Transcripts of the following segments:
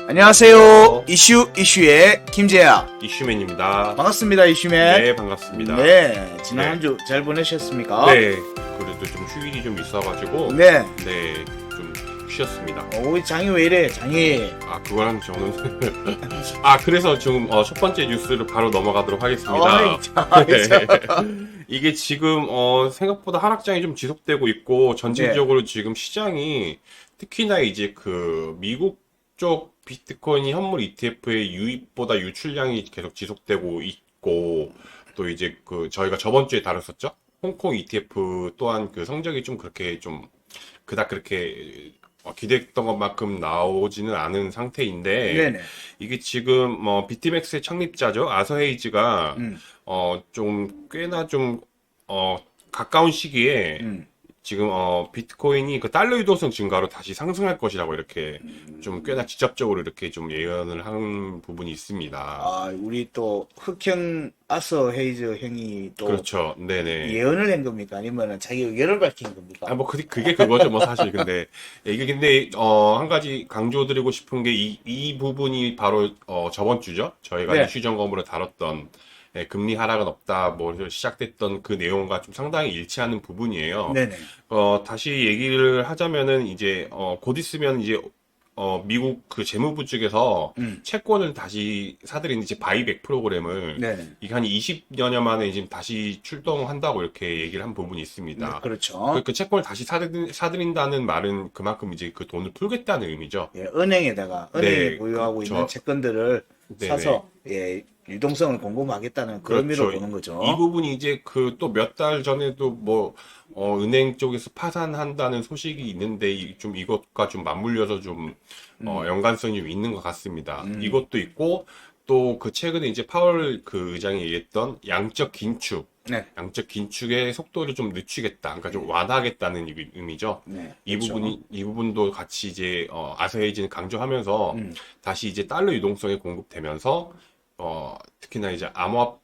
안녕하세요. 이슈의 김재야. 이슈맨입니다. 반갑습니다, 이슈맨. 네, 반갑습니다. 네, 지난 한 주 잘 보내셨습니까? 네, 그래도 좀 휴일이 좀 있어가지고 네. 좀 쉬었습니다. 우리 장이 왜 이래, 장이. 그거랑 저는 그래서 지금 첫 번째 뉴스를 바로 넘어가도록 하겠습니다. 이게 지금 생각보다 하락장이 좀 지속되고 있고 전체적으로 지금 시장이 특히나 이제 그 미국 쪽 비트코인 현물 ETF의 유입보다 유출량이 계속 지속되고 있고, 또 이제 그 저희가 저번 주에 다뤘었죠? 홍콩 ETF 또한 그 성적이 좀 그렇게 좀 그닥 그렇게 기대했던 것만큼 나오지는 않은 상태인데, 네네. 이게 지금 비트맥스의 창립자죠, 아서 헤이즈가 좀 꽤나 좀 가까운 시기에 지금 비트코인이 그 달러 유동성 증가로 다시 상승할 것이라고 이렇게 좀 꽤나 직접적으로 이렇게 좀 예언을 한 부분이 있습니다. 우리 또 흑형 아서 헤이즈 형이 또 그렇죠. 네네. 예언을 한 겁니까? 아니면 자기 의견을 밝힌 겁니까? 그게 그거죠, 뭐, 사실. 근데, 이게 근데, 한 가지 강조드리고 싶은 게, 이 부분이 바로, 저번 주죠? 저희가 네. 이슈 점검으로 다뤘던, 금리 하락은 없다, 뭐, 시작됐던 그 내용과 좀 상당히 일치하는 부분이에요. 네네. 다시 얘기를 하자면은, 이제, 곧 있으면 이제, 미국 그 재무부 측에서 채권을 다시 사들이는 이제 바이백 프로그램을 네네. 이게 한 20여 년 만에 지금 다시 출동한다고 이렇게 얘기를 한 부분이 있습니다. 그렇죠. 그 채권을 다시 사들인다는 말은 그만큼 이제 그 돈을 풀겠다는 의미죠. 예, 은행에다가 은행에 네, 보유하고 그렇죠. 있는 채권들을 네네. 사서 유동성을 공급하겠다는 그런 의미로 그렇죠. 보는 거죠. 이 부분이 이제 그 또 몇 달 전에도 뭐, 은행 쪽에서 파산한다는 소식이 있는데, 좀 이것과 좀 맞물려서 좀, 연관성이 좀 있는 것 같습니다. 이것도 있고, 또 그 최근에 이제 파월 그 의장이 얘기했던 양적 긴축. 네. 양적 긴축의 속도를 좀 늦추겠다. 그러니까 좀 완화하겠다는 의미죠. 네, 이 그렇죠. 부분도 같이 이제, 아서헤이즈는 강조하면서, 다시 이제 달러 유동성이 공급되면서, 특히나 이제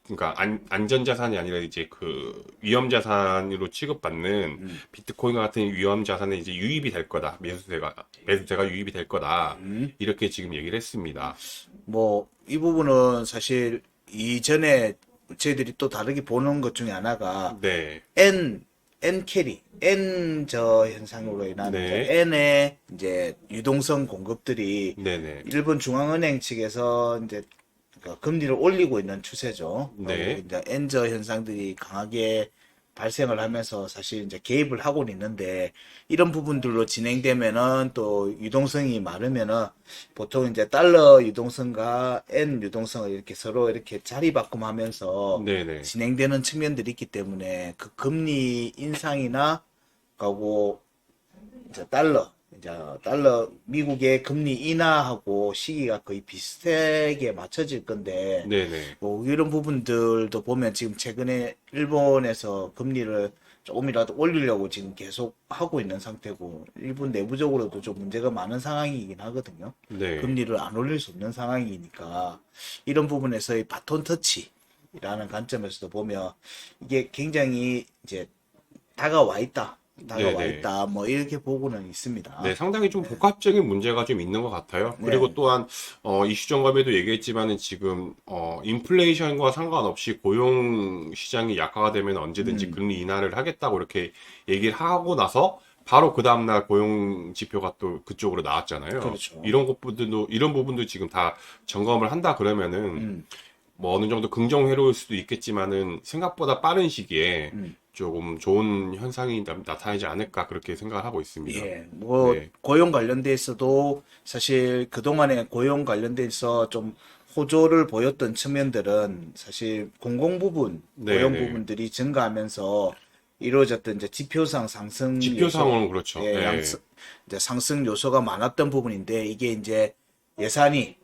그러니까 안전자산이 아니라 이제 그 위험자산으로 취급받는 비트코인과 같은 위험자산에 이제 유입이 될 거다. 매수세가 유입이 될 거다. 이렇게 지금 얘기를 했습니다. 뭐, 이 부분은 사실 이전에 저희들이 또 다르게 보는 것 중에 하나가 네. N 캐리, N 저 현상으로 인한 네. 이제 N의 이제 유동성 공급들이 네네. 일본 중앙은행 측에서 이제 그 금리를 올리고 있는 추세죠. 네. 그리고 이제 N저 현상들이 강하게 발생을 하면서 사실 이제 개입을 하고는 있는데 이런 부분들로 진행되면은 또 유동성이 많으면은 보통 이제 달러 유동성과 N 유동성을 이렇게 서로 이렇게 자리바꿈하면서 네네. 진행되는 측면들이 있기 때문에 그 금리 인상이나 하고 이제 달러 미국의 금리 인하하고 시기가 거의 비슷하게 맞춰질 건데 네네. 뭐 이런 부분들도 보면 지금 최근에 일본에서 금리를 조금이라도 올리려고 지금 계속 하고 있는 상태고 일본 내부적으로도 좀 문제가 많은 상황이긴 하거든요. 네. 금리를 안 올릴 수 없는 상황이니까 이런 부분에서의 바톤 터치라는 관점에서도 보면 이게 굉장히 이제 다가와 있다. 네네. 뭐 이렇게 보고는 있습니다. 네, 상당히 좀 복합적인 문제가 좀 있는 것 같아요. 그리고 또한, 이슈 점검에도 얘기했지만은 지금, 인플레이션과 상관없이 고용 시장이 약화가 되면 언제든지 금리 인하를 하겠다고 이렇게 얘기를 하고 나서 바로 그 다음날 고용 지표가 또 그쪽으로 나왔잖아요. 그렇죠. 이런 부분도 지금 다 점검을 한다 그러면은, 뭐 어느 정도 긍정회로일 수도 있겠지만은 생각보다 빠른 시기에 조금 좋은 현상이 나타나지 않을까 그렇게 생각을 하고 있습니다. 예, 뭐 네. 고용 관련돼서도 사실 그동안에 고용 관련돼서 좀 호조를 보였던 측면들은 사실 공공 부분, 네, 고용 네. 부분들이 증가하면서 이루어졌던 이제 지표상 상승 지표상으로는 그렇죠. 예, 네. 이제 상승 요소가 많았던 부분인데 이게 이제 예산이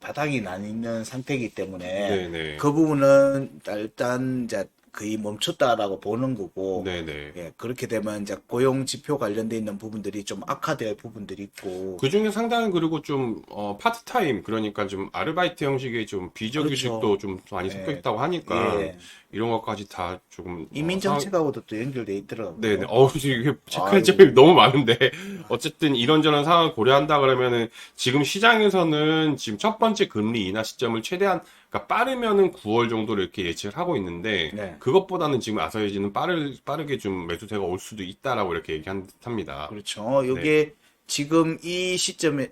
바닥이 나 있는 상태이기 때문에 네네. 그 부분은 일단 이제 거의 멈췄다라고 보는 거고, 네네. 예, 그렇게 되면 이제 고용 지표 관련돼 있는 부분들이 좀 악화될 부분들이 있고, 그 중에 상당히 그리고 좀, 파트타임, 그러니까 좀 아르바이트 형식의 좀 그렇죠. 비정규직도 좀 많이 섞여 예, 있다고 하니까 예. 이런 것까지 다 조금, 이민 정책하고도 또 연결돼 네네. 있더라고요. 이게 체크할 아이고, 점이 너무 많은데. 어쨌든 이런저런 상황을 고려한다 그러면은 지금 시장에서는 지금 첫 번째 금리 인하 시점을 최대한, 그러니까 빠르면은 9월 정도로 이렇게 예측을 하고 있는데 네, 그것보다는 지금 아사히지는 빠르게 좀 매수세가 올 수도 있다라고 이렇게 얘기한 듯합니다. 그렇죠. 네. 요게 지금 이 시점에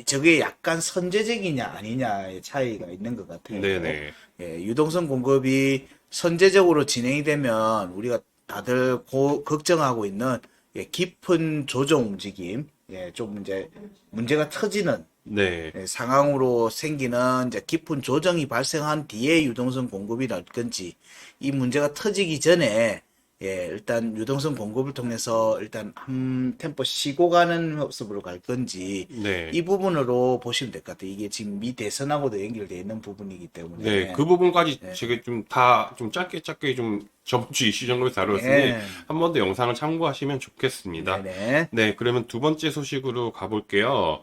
저게 약간 선제적이냐 아니냐의 차이가 있는 것 같아요. 네네. 예, 유동성 공급이 선제적으로 진행이 되면 우리가 다들 걱정하고 있는 예, 깊은 조정 움직임, 예, 좀 이제 문제가 터지는 네. 예, 상황으로 생기는 이제 깊은 조정이 발생한 뒤에 유동성 공급이랄건지 이 문제가 터지기 전에 예, 일단 유동성 공급을 통해서 일단 한 템포 쉬고 가는 모습으로 갈 건지 네. 이 부분으로 보시면 될 것 같아요. 이게 지금 미 대선하고도 연결되어 있는 부분이기 네, 때문에 그 부분까지 제가 좀 다 좀 짧게 좀 저번 주 이슈 정도로 다루었으니 예, 한 번 더 영상을 참고하시면 좋겠습니다. 네네. 네, 그러면 두 번째 소식으로 가볼게요.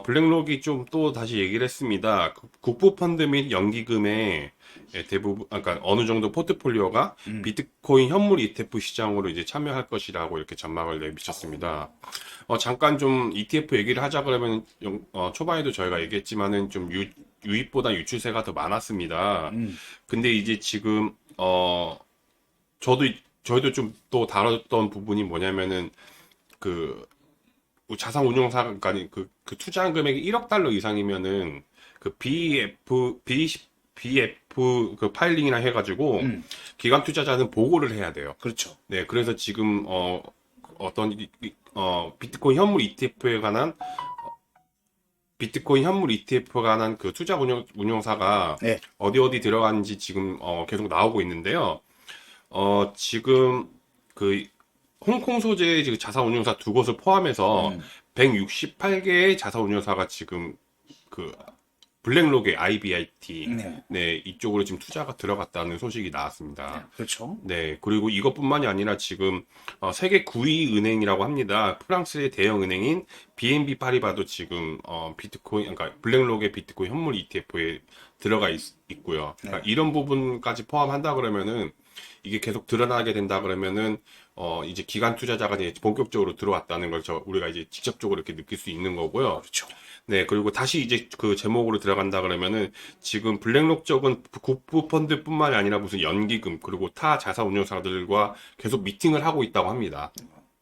블랙록이 좀 또 다시 얘기를 했습니다. 국부펀드 및 연기금의 대부분, 그러니까 어느 정도 포트폴리오가 비트코인 현물 ETF 시장으로 이제 참여할 것이라고 이렇게 전망을 내비쳤습니다. 잠깐 좀 ETF 얘기를 하자 그러면 초반에도 저희가 얘기했지만은 좀 유입보다 유출세가 더 많았습니다. 근데 이제 지금 저도 저희도 좀 또 다뤘던 부분이 뭐냐면은 그 자산 운용사 그러니까 그 투자한 금액이 1억 달러 이상이면은 그 BF 그 파일링이나 해가지고 기관 투자자는 보고를 해야 돼요. 그렇죠. 네, 그래서 지금 어떤 비트코인 현물 ETF에 관한 비트코인 현물 ETF에 관한 그 투자 운용사가 네. 어디 들어가는지 지금 계속 나오고 있는데요. 지금 그 홍콩 소재의 지금 자산 운용사 두 곳을 포함해서 168개의 자산 운용사가 지금 그 블랙록의 IBIT 네. 네, 이쪽으로 지금 투자가 들어갔다는 소식이 나왔습니다. 그렇죠. 네, 그리고 이것뿐만이 아니라 지금 세계 9위 은행이라고 합니다. 프랑스의 대형 은행인 BNP 파리바도 지금 비트코인, 그러니까 블랙록의 비트코인 현물 ETF에 들어가 있고요. 그러니까 이런 부분까지 포함한다 그러면은 이게 계속 드러나게 된다 그러면은 이제 기관 투자자가 이제 본격적으로 들어왔다는 걸 우리가 이제 직접적으로 이렇게 느낄 수 있는 거고요. 그렇죠. 네, 그리고 다시 이제 그 제목으로 들어간다 그러면은 지금 블랙록 쪽은 국부펀드뿐만이 아니라 무슨 연기금 그리고 타 자산 운용사들과 계속 미팅을 하고 있다고 합니다.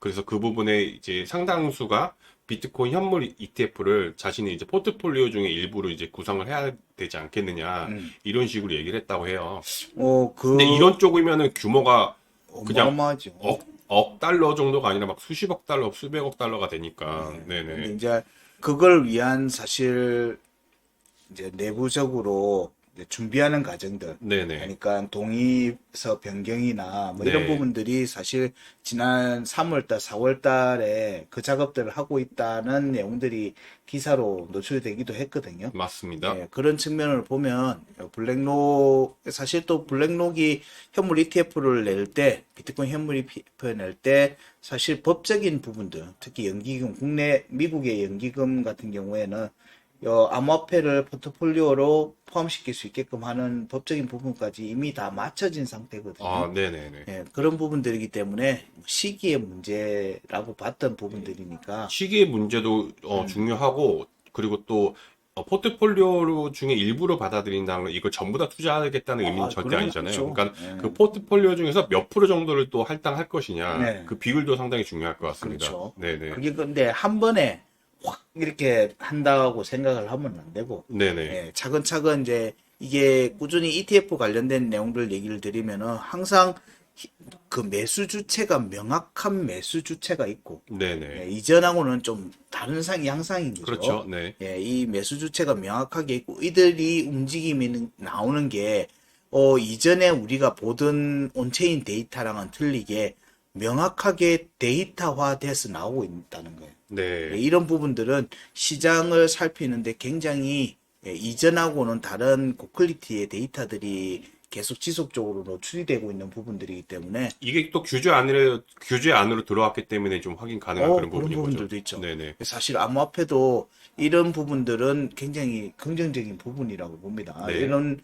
그래서 그 부분에 이제 상당수가 비트코인 현물 ETF를 자신의 이제 포트폴리오 중에 일부를 이제 구성을 해야 되지 않겠느냐 이런 식으로 얘기를 했다고 해요. 근데 이런 쪽이면은 규모가 그냥 어마어마하죠. 억 달러 정도가 아니라 막 수십억 달러, 수백억 달러가 되니까. 네네. 근데 이제 그걸 위한 사실 이제 내부적으로 이제 준비하는 과정들, 네네. 그러니까 동의서 변경이나 뭐 이런 네. 부분들이 사실 지난 3월달, 4월달에 그 작업들을 하고 있다는 내용들이 기사로 노출되기도 했거든요. 맞습니다. 예, 그런 측면을 보면 블랙록 사실 또 블랙록이 현물 ETF를 낼 때 비트코인 현물 ETF 낼 때 사실 법적인 부분들 특히 연기금 국내 미국의 연기금 같은 경우에는 암호화폐를 포트폴리오로 포함시킬 수 있게끔 하는 법적인 부분까지 이미 다 맞춰진 상태거든요. 네네네. 예, 그런 부분들이기 때문에 시기의 문제라고 봤던 부분들이니까 시기의 문제도 중요하고 그리고 또 포트폴리오 중에 일부러 받아들인다는 건 이걸 전부 다 투자하겠다는 의미는 절대 그건 아니잖아요. 아니죠. 그러니까 예. 그 포트폴리오 중에서 몇 프로 정도를 또 할당할 것이냐 네. 그 비율도 상당히 중요할 것 같습니다. 그렇죠. 네네. 그게 근데 한 번에 확 이렇게 한다고 생각을 하면 안 되고, 네네. 예, 차근차근 이제 이게 꾸준히 ETF 관련된 내용들 얘기를 드리면은 항상 그 매수 주체가 명확한 매수 주체가 있고, 네네. 예, 이전하고는 좀 다른 양상인 거죠. 그렇죠. 네. 예, 이 매수 주체가 명확하게 있고 이들이 움직임이 나오는 게 이전에 우리가 보던 온체인 데이터랑은 틀리게 명확하게 데이터화돼서 나오고 있다는 거예요. 네. 예, 이런 부분들은 시장을 살피는데 굉장히 예, 이전하고는 다른 고퀄리티의 데이터들이 계속 지속적으로 노출이 되고 있는 부분들이기 때문에 이게 또 규제 안으로 들어왔기 때문에 좀 확인 가능한 그런 그런 부분인 거죠. 부분들도 있죠. 네네. 사실 암호화폐도 이런 부분들은 굉장히 긍정적인 부분이라고 봅니다. 네. 이런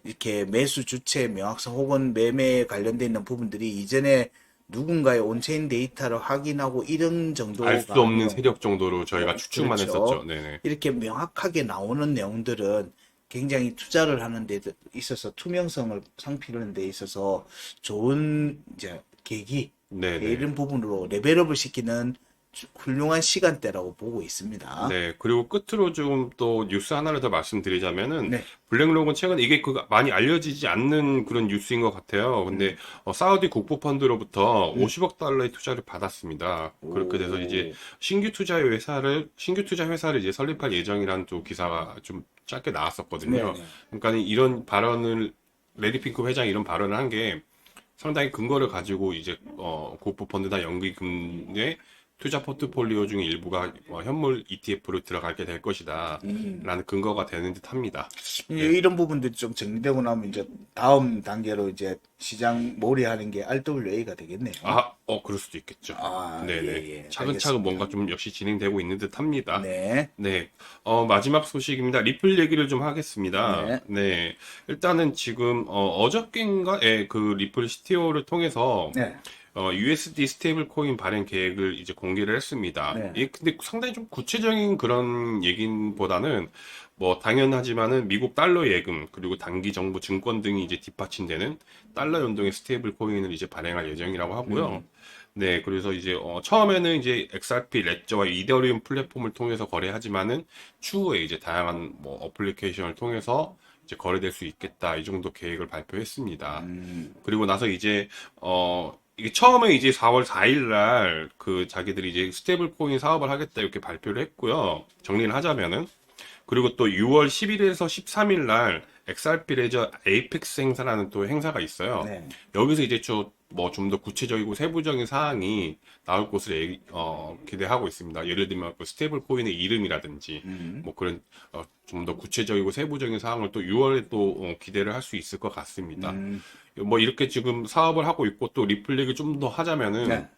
이렇게 매수 주체 명확성 혹은 매매에 관련돼 있는 부분들이 이전에 누군가의 온체인 데이터를 확인하고 이런 정도가 알 수 없는 아니고 세력 정도로 저희가 추측만 그렇죠. 했었죠. 네네. 이렇게 명확하게 나오는 내용들은 굉장히 투자를 하는 데 있어서 투명성을 상피하는 데 있어서 좋은 이제 계기 네네. 이런 부분으로 레벨업을 시키는 훌륭한 시간대라고 보고 있습니다. 네, 그리고 끝으로 좀 또 뉴스 하나를 더 말씀드리자면은, 네. 블랙록은 최근 이게 많이 알려지지 않는 그런 뉴스인 것 같아요. 근데, 사우디 국부펀드로부터 50억 달러의 투자를 받았습니다. 그렇게 돼서 이제 신규 투자 회사를 이제 설립할 예정이라는 또 기사가 좀 짧게 나왔었거든요. 네네. 그러니까 이런 발언을, 레리 핑크 회장이 이런 발언을 한 게 상당히 근거를 가지고 이제, 국부펀드나 연기금의 투자 포트폴리오 중에 일부가 현물 ETF로 들어가게 될 것이다. 라는 근거가 되는 듯 합니다. 이런 부분들이 좀 정리되고 나면 이제 다음 단계로 이제 시장 몰이하는 게 RWA가 되겠네요. 그럴 수도 있겠죠. 아, 네네. 예, 차근차근 알겠습니다. 뭔가 좀 역시 진행되고 있는 듯 합니다. 네. 네. 마지막 소식입니다. 리플 얘기를 좀 하겠습니다. 네. 네. 일단은 지금, 어저께인가? 예, 그 리플 CTO를 통해서, 네. USD 스테이블 코인 발행 계획을 이제 공개를 했습니다. 네. 근데 상당히 좀 구체적인 그런 얘기보다는 뭐 당연하지만은 미국 달러 예금 그리고 단기 정부 증권 등이 이제 뒷받침되는 달러 연동의 스테이블 코인을 이제 발행할 예정이라고 하고요. 네, 그래서 이제 처음에는 이제 XRP 레저와 이더리움 플랫폼을 통해서 거래하지만은 추후에 이제 다양한 뭐 어플리케이션을 통해서 이제 거래될 수 있겠다 이 정도 계획을 발표했습니다. 그리고 나서 이제 이게 처음에 이제 4월 4일 날 그 자기들이 이제 스테이블 코인 사업을 하겠다 이렇게 발표를 했고요. 정리를 하자면은 그리고 또 6월 10일에서 13일 날 XRP 레저 에이펙스 행사라는 또 행사가 있어요. 네. 여기서 이제 좀 더 구체적이고 세부적인 사항이 나올 것을 기대하고 있습니다. 예를 들면 그 스테이블 코인의 이름이라든지 뭐 그런 좀 더 구체적이고 세부적인 사항을 또 6월에 또 기대를 할 수 있을 것 같습니다. 뭐 이렇게 지금 사업을 하고 있고 또 리플 얘기 좀 더 하자면은 네.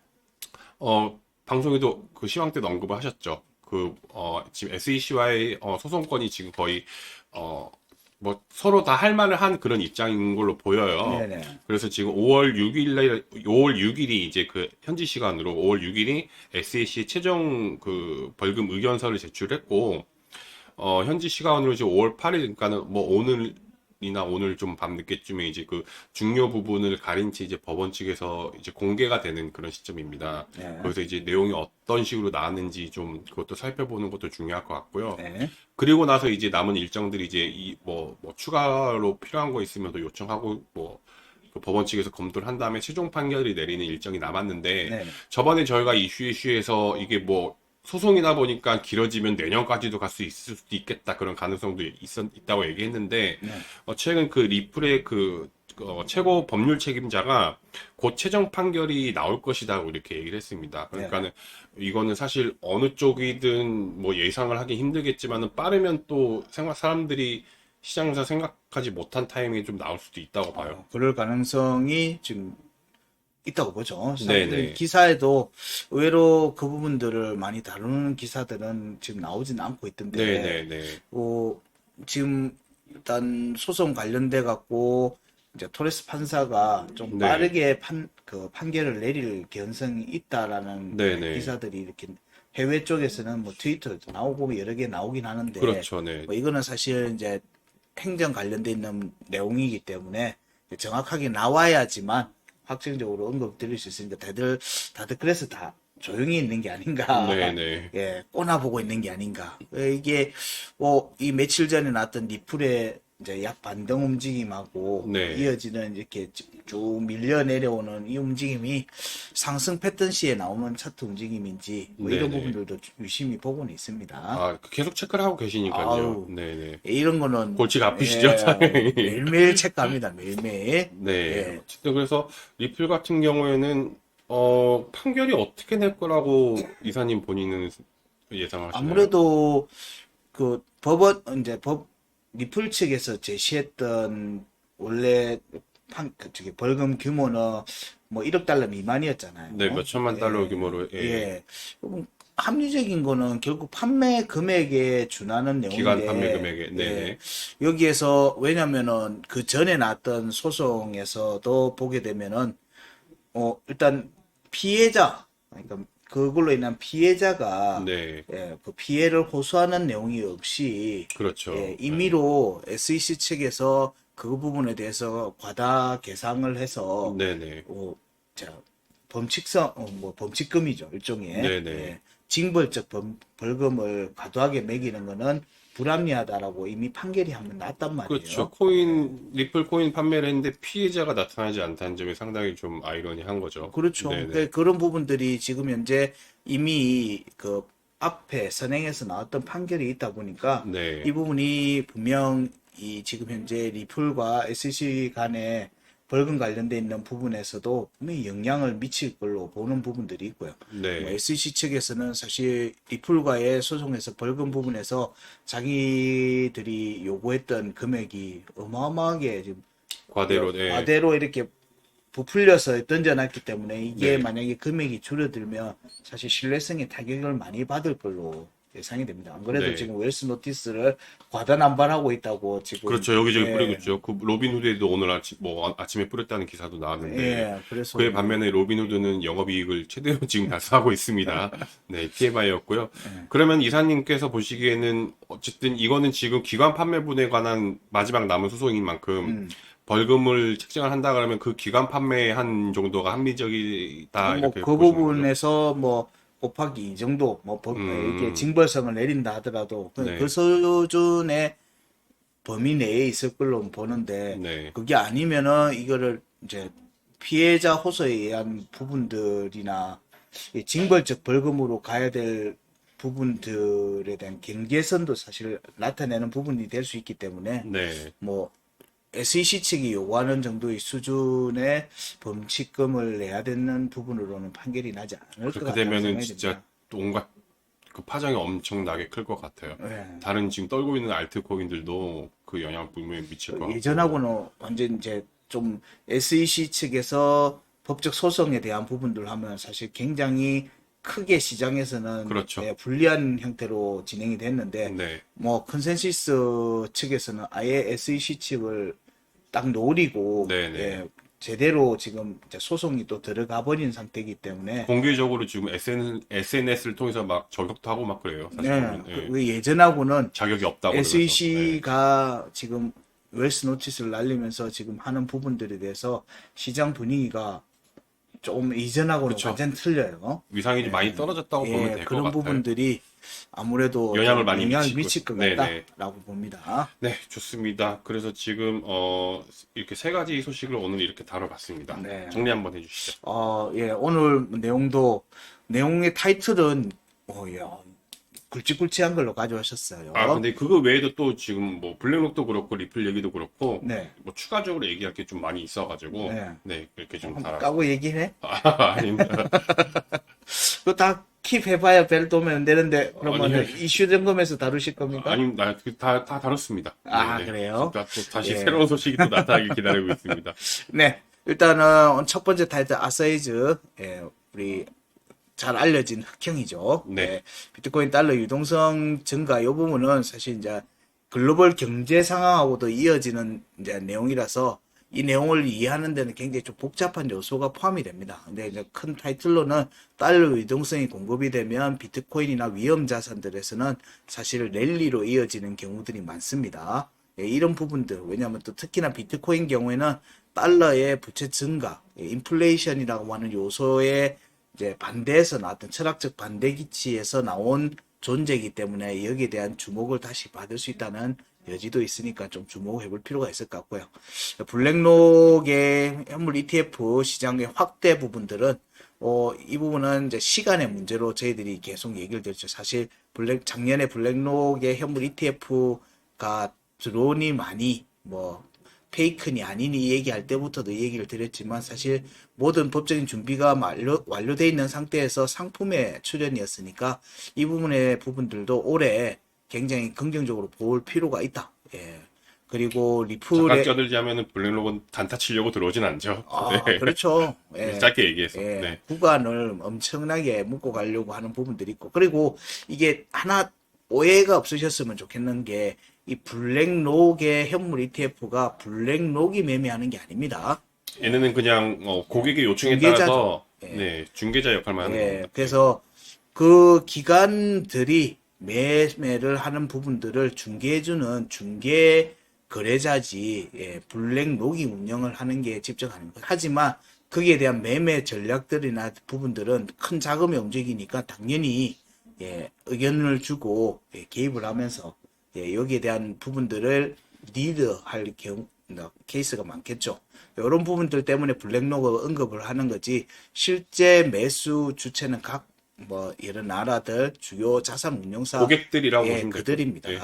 방송에도 그 시황 때도 언급을 하셨죠. 지금 SEC와의 소송권이 지금 거의 뭐 서로 다 할 말을 한 그런 입장인 걸로 보여요. 네네. 그래서 지금 5월 6일이 이제 그 현지 시간으로 5월 6일이 SEC 최종 그 벌금 의견서를 제출했고 현지 시간으로 이제 5월 8일 그러니까는 뭐 오늘 좀 밤 늦게쯤에 이제 그 중요 부분을 가린 채 이제 법원 측에서 이제 공개가 되는 그런 시점입니다. 네. 그래서 이제 내용이 어떤 식으로 나왔는지 좀 그것도 살펴보는 것도 중요할 것 같고요. 네. 그리고 나서 이제 남은 일정들이 이제 뭐 추가로 필요한 거 있으면 또 요청하고 그 법원 측에서 검토를 한 다음에 최종 판결이 내리는 일정이 남았는데 네. 저번에 저희가 이슈에서 이게 뭐 소송이다 보니까 길어지면 내년까지도 갈 수 있을 수도 있겠다 그런 가능성도 있다고 얘기했는데 네. 최근 그 리플의 최고 법률 책임자가 곧 최종 판결이 나올 것이다 이렇게 얘기를 했습니다. 그러니까는 이거는 사실 어느 쪽이든 뭐 예상을 하기 힘들겠지만은 빠르면 또 사람들이 시장에서 생각하지 못한 타이밍에 좀 나올 수도 있다고 봐요. 그럴 가능성이 지금 있다고 보죠. 네네. 기사에도 의외로 그 부분들을 많이 다루는 기사들은 지금 나오진 않고 있던데, 네네네. 지금 일단 소송 관련돼 갖고 이제 토레스 판사가 좀 네. 빠르게 판결을 내릴 개연성이 있다라는 네네. 기사들이 이렇게 해외 쪽에서는 뭐 트위터도 나오고 여러 개 나오긴 하는데, 그렇죠. 네. 뭐 이거는 사실 이제 행정 관련돼 있는 내용이기 때문에 정확하게 나와야지만 확정적으로 언급드릴 수 있으니까 다들 그래서 다 조용히 있는 게 아닌가. 네네. 예, 꼬나보고 있는 게 아닌가. 이게 뭐 이 며칠 전에 나왔던 리플의 이제 약 반등 움직임하고 네. 이어지는 이렇게 쭉 밀려 내려오는 이 움직임이 상승 패턴 시에 나오는 차트 움직임인지 뭐 이런 네네. 부분들도 유심히 보고는 있습니다. 계속 체크를 하고 계시니까요. 아우. 네네. 이런 거는 골치가 아프시죠, 상당히. 매일매일 체크합니다. 매일매일. 네. 예. 어쨌든 그래서 리플 같은 경우에는 판결이 어떻게 낼 거라고 이사님 본인은 예상하시나요? 아무래도 그 법원 이제 리플 측에서 제시했던 원래 저기 벌금 규모는 뭐 1억 달러 미만이었잖아요. 네, 몇 천만 달러 예, 규모로, 예. 예. 합리적인 거는 결국 판매 금액에 준하는 기간 내용인데, 판매 금액에, 네네. 예, 여기에서 왜냐면은 그 전에 나왔던 소송에서도 보게 되면은 일단 피해자, 그러니까 그걸로 인한 피해자가 네, 예, 그 피해를 호소하는 내용이 없이 그렇죠. 예, 임의로 SEC 측에서 그 부분에 대해서 과다 계상을 해서 네네. 자, 뭐 범칙금이죠, 일종의. 네네. 예, 징벌적 벌금을 과도하게 매기는 거는 불합리하다라고 이미 판결이 한번 났단 말이에요. 그렇죠. 리플 코인 판매를 했는데 피해자가 나타나지 않다는 점이 상당히 좀 아이러니한 거죠. 그렇죠. 네네. 그런 부분들이 지금 현재 이미 그 앞에 선행에서 나왔던 판결이 있다 보니까 네. 이 부분이 분명 이 지금 현재 리플과 SEC 간에 벌금 관련돼 있는 부분에서도 분명히 영향을 미칠 걸로 보는 부분들이 있고요. 뭐 네. SEC 측에서는 사실 리플과의 소송에서 벌금 부분에서 자기들이 요구했던 금액이 어마어마하게 지금 과대로, 네. 과대로 이렇게 부풀려서 던져놨기 때문에 이게 네. 만약에 금액이 줄어들면 사실 신뢰성에 타격을 많이 받을 걸로 예상이 됩니다. 안 그래도 네. 지금 웰스 노티스를 과다남발하고 있다고 지금. 그렇죠. 여기저기 예, 뿌리고 있죠. 그 로빈후드에도 오늘 아침에 뿌렸다는 기사도 나왔는데. 예, 그래서 그에 반면에 로빈후드는 영업이익을 최대로 지금 달성하고 있습니다. 네, 피해바이였고요. 그러면 이사님께서 보시기에는 어쨌든 이거는 지금 기관 판매분에 관한 마지막 남은 소송인 만큼 벌금을 책정을 한다 그러면 그 기관 판매한 정도가 합리적이다 뭐 이렇게 그 보시는 거죠. 부분에서 뭐 곱하기 이 정도 뭐 이렇게 징벌성을 내린다 하더라도 네. 그 수준의 범위 내에 있을 걸로 보는데 네. 그게 아니면은 이거를 이제 피해자 호소에 의한 부분들이나 이 징벌적 벌금으로 가야 될 부분들에 대한 경계선도 사실 나타내는 부분이 될 수 있기 때문에 네. 뭐 SEC 측이 요구하는 정도의 수준의 범칙금을 내야 되는 부분으로는 판결이 나지 않을 것 그렇게 같다는 되면은 생각이 진짜 듭니다. 온갖 그 파장이 엄청나게 클 것 같아요. 예. 다른 지금 떨고 있는 알트코인들도 그 영향 분명히 미칠 것 같고. 예전하고는 완전 이제 좀 SEC 측에서 법적 소송에 대한 부분들 하면 사실 굉장히 크게 시장에서는 그렇죠. 예, 불리한 형태로 진행이 됐는데 네. 뭐 컨센시스 측에서는 아예 SEC 측을 딱 노리고 네네. 예, 제대로 지금 이제 소송이 또 들어가 버린 상태이기 때문에 공개적으로 지금 SNS를 통해서 막 저격도 하고 막 그래요. 사실 네, 보면. 예. 그 예전하고는 자격이 없다고 그러면서. SEC가 지금 웰스 노티스를 날리면서 지금 하는 부분들에 대해서 시장 분위기가 좀 이전하고는 그쵸. 완전 틀려요. 위상이 많이 떨어졌다고 보면 될 것 그런 같아요. 부분들이 아무래도 영향을 좀 많이 영향을 미치고. 미칠 것 네네. 같다라고 봅니다. 네, 좋습니다. 그래서 지금 이렇게 세 가지 소식을 오늘 이렇게 다뤄봤습니다. 네. 정리 한번 해주시죠. 예, 오늘 내용의 타이틀은 야, 굵직굵직한 걸로 가져오셨어요. 아, 근데 그거 외에도 또 지금 뭐 블랙록도 그렇고 리플 얘기도 그렇고 네. 뭐 추가적으로 얘기할 게 좀 많이 있어가지고 네. 네, 이렇게 좀 한번 달아. 까고 얘기해? 아닙니다. 그거 다 킵해봐야 벨 도면 되는데 그러면 아니요. 이슈 점검에서 다루실 겁니까? 아닙니다. 다 다뤘습니다. 아, 네, 네. 그래요? 또 다시 예. 새로운 소식이 또 나타나길 기다리고 있습니다. 네, 일단은 첫 번째 타이틀 아사이즈, 우리 잘 알려진 흑형이죠. 네. 비트코인 달러 유동성 증가 이 부분은 사실 이제 글로벌 경제 상황하고도 이어지는 이제 내용이라서 이 내용을 이해하는 데는 굉장히 좀 복잡한 요소가 포함이 됩니다. 근데 이제 큰 타이틀로는 달러 유동성이 공급이 되면 비트코인이나 위험 자산들에서는 사실 랠리로 이어지는 경우들이 많습니다. 이런 부분들, 왜냐하면 또 특히나 비트코인 경우에는 달러의 부채 증가, 인플레이션이라고 하는 요소에 이제 반대에서 나왔던 철학적 반대 기치에서 나온 존재이기 때문에 여기에 대한 주목을 다시 받을 수 있다는 여지도 있으니까 좀 주목해 볼 필요가 있을 것 같고요. 블랙록의 현물 ETF 시장의 확대 부분들은 이 부분은 이제 시간의 문제로 저희들이 계속 얘기를 드렸죠. 사실 작년에 블랙록의 현물 ETF가 드론이 많이 페이크니 아니니 얘기할 때부터도 얘기를 드렸지만 사실 모든 법적인 준비가 완료되어 있는 상태에서 상품의 출연이었으니까 이 부분의 부분들도 올해 굉장히 긍정적으로 볼 필요가 있다. 예. 그리고 잠깐 리플의 껴들지 하면은 블랙록은 단타 치려고 들어오진 않죠. 네. 그렇죠. 예. 짧게 얘기해서. 예, 네. 구간을 엄청나게 묶고 가려고 하는 부분들이 있고, 그리고 이게 하나 오해가 없으셨으면 좋겠는 게, 이 블랙록의 현물 ETF가 블랙록이 매매하는 게 아닙니다. 얘네는 그냥 고객의 요청에 중개자죠. 따라서 예. 네, 중개자 역할만 하는 예, 겁니다. 그래서 그 기관들이 매매를 하는 부분들을 중개해주는 중개 거래자지, 예, 블랙록이 운영을 하는 게 직접 아닙니다. 하지만 거기에 대한 매매 전략들이나 부분들은 큰 자금이 움직이니까 당연히 예, 의견을 주고 예, 개입을 하면서 예, 여기에 대한 부분들을 리드할 경우 케이스가 많겠죠. 이런 부분들 때문에 블랙록을 언급을 하는 거지, 실제 매수 주체는 각 뭐 여러 나라들 주요 자산 운용사 고객들이라고 예, 보시면 되죠. 그들입니다. 네.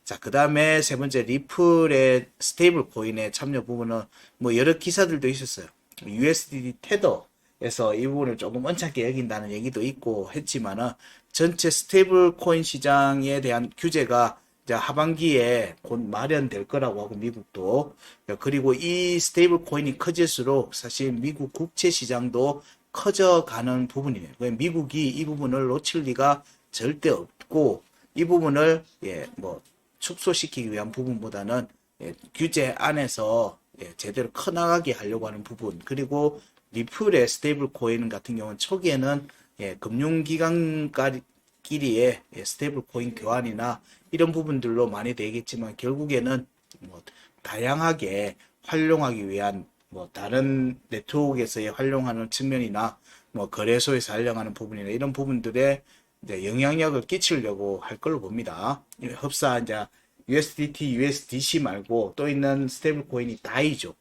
자, 그 다음에 세 번째 리플의 스테이블 코인의 참여 부분은 뭐 여러 기사들도 있었어요. USDT 테더에서 이 부분을 조금 언짢게 여긴다는 얘기도 있고 했지만은, 전체 스테이블 코인 시장에 대한 규제가 이제 하반기에 곧 마련될 거라고 하고, 미국도. 그리고 이 스테이블 코인이 커질수록 사실 미국 국채 시장도 커져가는 부분이에요. 미국이 이 부분을 놓칠 리가 절대 없고, 이 부분을 예, 뭐 축소시키기 위한 부분보다는 예, 규제 안에서 예, 제대로 커나가게 하려고 하는 부분, 그리고 리플의 스테이블 코인 같은 경우는 초기에는 예, 금융기관끼리의 예, 스테이블 코인 교환이나 이런 부분들로 많이 되겠지만, 결국에는 뭐 다양하게 활용하기 위한 뭐 다른 네트워크에서의 활용하는 측면이나 뭐 거래소에서 활용하는 부분이나 이런 부분들에 이제 영향력을 끼치려고 할 걸로 봅니다. 흡사 이제 USDT, USDC 말고 또 있는 스테이블 코인이 다이죠.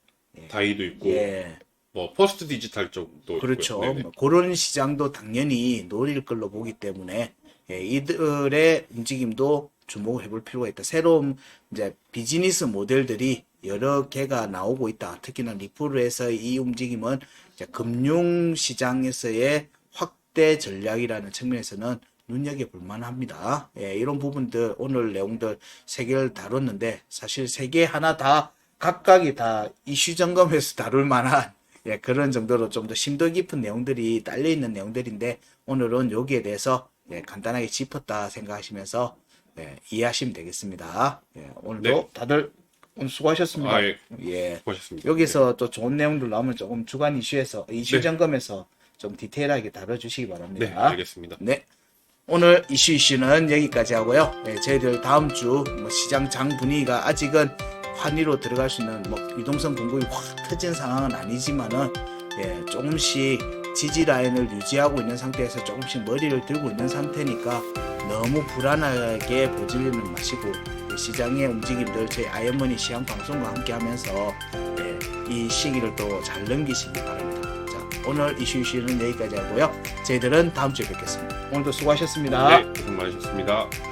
다이도 있고 예, 뭐 퍼스트 디지털 쪽도 그렇죠. 있고요. 네네. 뭐 그런 시장도 당연히 노릴 걸로 보기 때문에 예, 이들의 움직임도 주목을 해볼 필요가 있다. 새로운 이제 비즈니스 모델들이 여러 개가 나오고 있다. 특히나 리플에서 이 움직임은 이제 금융 시장에서의 확대 전략이라는 측면에서는 눈여겨볼 만합니다. 예, 이런 부분들 오늘 내용들 세 개를 다뤘는데, 사실 세 개 하나 다 각각이 다 이슈 점검에서 다룰 만한 예, 그런 정도로 좀 더 심도 깊은 내용들이 딸려 있는 내용들인데, 오늘은 여기에 대해서 예, 간단하게 짚었다 생각하시면서 예, 이해하시면 되겠습니다. 예, 오늘도 네. 다들 오늘 수고하셨습니다. 아, 예. 예. 수고하셨습니다. 여기서 또 좋은 내용들 나오면 조금 주간 이슈에서 이슈 네. 점검에서 좀 디테일하게 다뤄주시기 네, 바랍니다. 알겠습니다. 네. 오늘 이슈는 여기까지 하고요. 네, 저희들 다음 주 뭐 시장 장 분위기가 아직은 환희로 들어갈 수 있는 뭐 유동성 공급이 확 터진 상황은 아니지만은 예, 조금씩 지지 라인을 유지하고 있는 상태에서 조금씩 머리를 들고 있는 상태니까 너무 불안하게 보지는 마시고 시장의 움직임들 저희 아이언머니 시황 방송과 함께 하면서 예, 이 시기를 또 잘 넘기시기 바랍니다. 자, 오늘 이슈는 여기까지 하고요. 저희들은 다음 주에 뵙겠습니다. 오늘도 수고하셨습니다. 네, 고생 많으셨습니다.